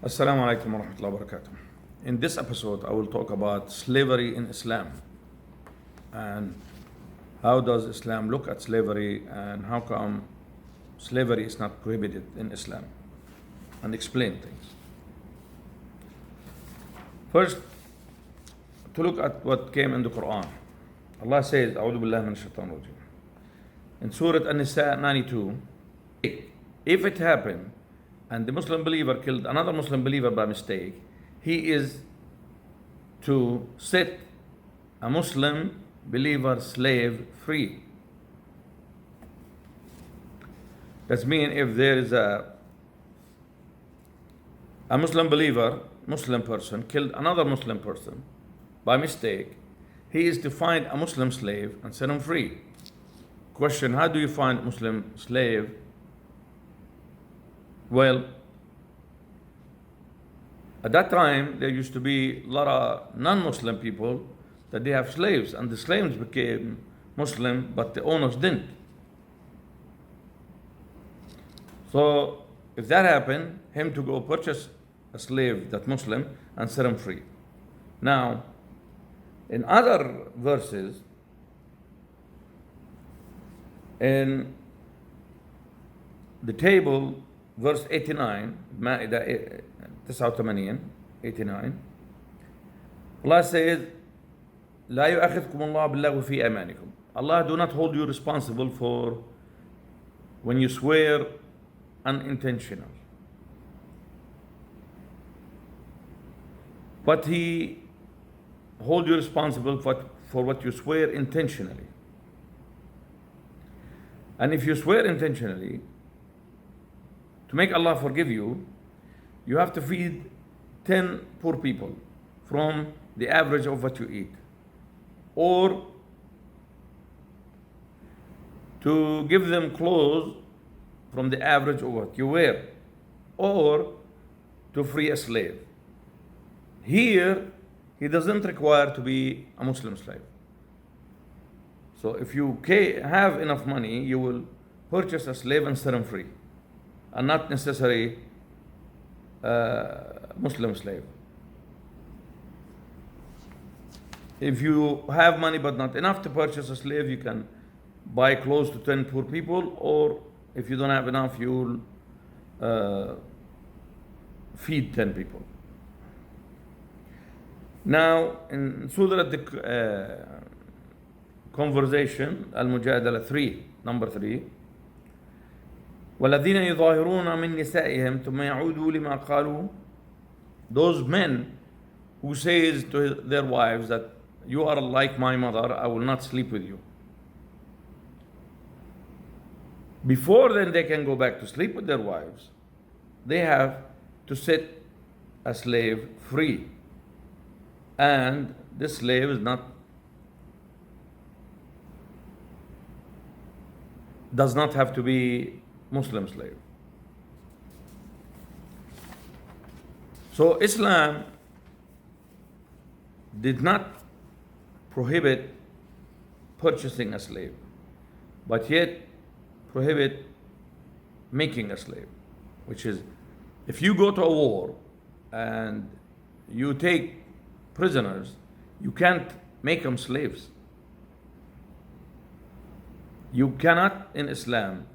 Assalamu alaikum wa rahmatullahi wa barakatuh. In this episode, I will talk about slavery in Islam and how does Islam look at slavery and how come slavery is not prohibited in Islam, and explain things. First, to look at what came in the Quran. Allah says, "A'udhu billahi minash shaitanir rajim." In Surah An-Nisa 92, if it happened and the Muslim believer killed another Muslim believer by mistake, he is to set a Muslim believer slave free. That means if there is a Muslim believer, Muslim person, killed another Muslim person by mistake, he is to find a Muslim slave and set him free. Question, how do you find Muslim slave? Well, at that time, there used to be a lot of non-Muslim people that they have slaves, and the slaves became Muslim, but the owners didn't. So, if that happened, him to go purchase a slave that Muslim and set him free. Now, in other verses, in the table, verse 89, Ma'idah 89, Allah says, لا يؤاخذكم الله باللغو في أيمانكم. Allah do not hold you responsible for when you swear unintentional. But He hold you responsible for what you swear intentionally. And if you swear intentionally, to make Allah forgive you, you have to feed 10 poor people from the average of what you eat, or to give them clothes from the average of what you wear, or to free a slave. Here, he doesn't require to be a Muslim slave. So if you have enough money, you will purchase a slave and set him free, and not necessarily Muslim slave. If you have money but not enough to purchase a slave, you can buy clothes to 10 poor people, or if you don't have enough, you will feed 10 people. Now, in Surah the conversation, Al-Mujadala 3, number 3, وَالَّذِينَ يُظَاهِرُونَ مِن نِسَائِهِمْ ثُمَّ يَعُودُوا لِمَا قَالُوا. Those men who says to their wives that you are like my mother, I will not sleep with you. Before then they can go back to sleep with their wives, they have to set a slave free. And this slave is does not have to be Muslim slave. So Islam did not prohibit purchasing a slave, but yet prohibit making a slave, which is, if you go to a war and you take prisoners, you can't make them slaves. You cannot, in Islam,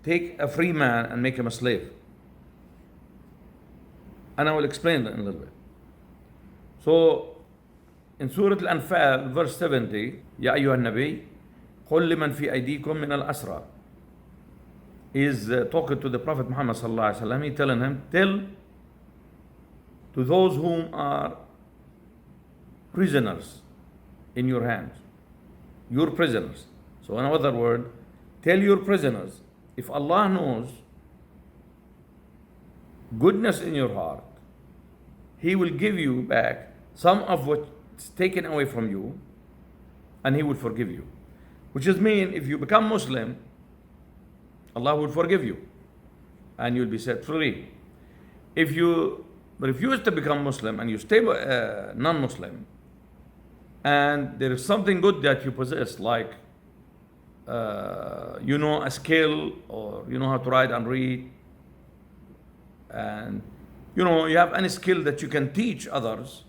take a free man and make him a slave. And I will explain that in a little bit. So, in Surah Al-Anfal, verse 70, يا أيها النبي قل لمن في أيديكم من الأسرى. He is talking to the Prophet Muhammad sallallahu alaihi wasallam. He telling him, tell to those whom are prisoners in your hands, your prisoners. So in other words, tell your prisoners, if Allah knows goodness in your heart, He will give you back some of what's taken away from you, and He will forgive you. Which is mean, if you become Muslim, Allah will forgive you, and you'll be set free. If you refuse to become Muslim and you stay non-Muslim, and there is something good that you possess, like you know a skill, or you know how to write and read, and you have any skill that you can teach others.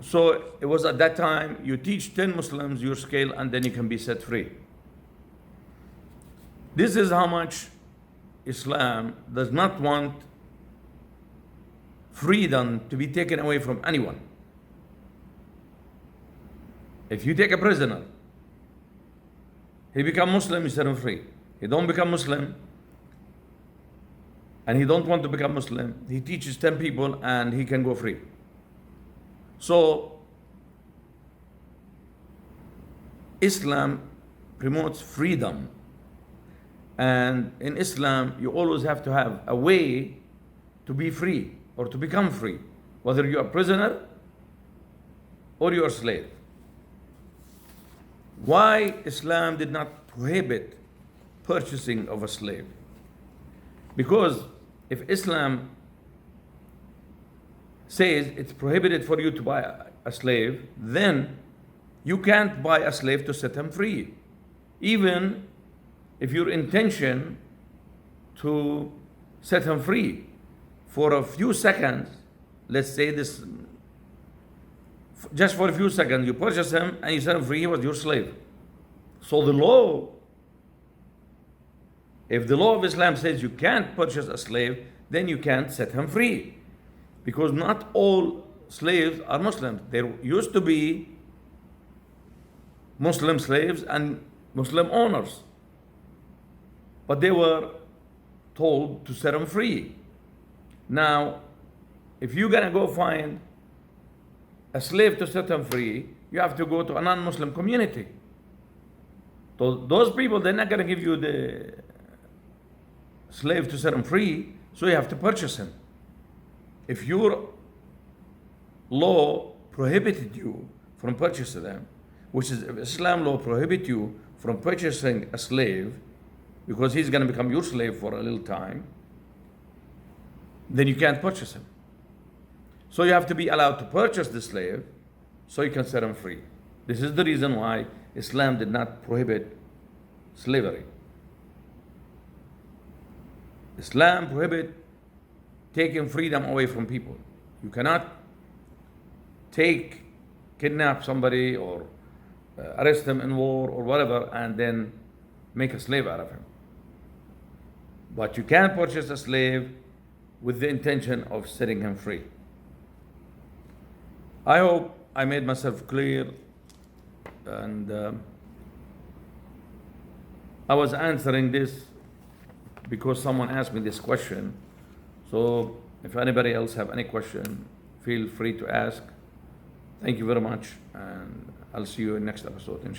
So it was at that time, you teach 10 Muslims your skill and then you can be set free. This is how much Islam does not want freedom to be taken away from anyone. If you take a prisoner, he become Muslim, you set him free. He don't become Muslim, and he don't want to become Muslim, he teaches 10 people and he can go free. So Islam promotes freedom, and in Islam you always have to have a way to be free or to become free, whether you're a prisoner or you're a slave. Why Islam did not prohibit purchasing of a slave? Because if Islam says it's prohibited for you to buy a slave, then you can't buy a slave to set him free. Even if your intention to set him free for a few seconds, let's say this, just for a few seconds, you purchase him and you set him free, he was your slave. So the law, if the law of Islam says you can't purchase a slave, then you can't set him free. Because not all slaves are Muslims. There used to be Muslim slaves and Muslim owners, but they were told to set them free. Now, if you're gonna go find a slave to set them free, you have to go to a non-Muslim community. So those people, they're not gonna give you the slave to set them free, so you have to purchase him. If your law prohibited you from purchasing them, which is if Islam law prohibit you from purchasing a slave because he's going to become your slave for a little time, then you can't purchase him. So you have to be allowed to purchase the slave so you can set him free. This is the reason why Islam did not prohibit slavery. Islam prohibit taking freedom away from people. You cannot kidnap somebody or arrest him in war or whatever and then make a slave out of him. But you can purchase a slave with the intention of setting him free. I hope I made myself clear, and I was answering this because someone asked me this question. So if anybody else have any question, feel free to ask. Thank you very much, and I'll see you in next episode, inshallah.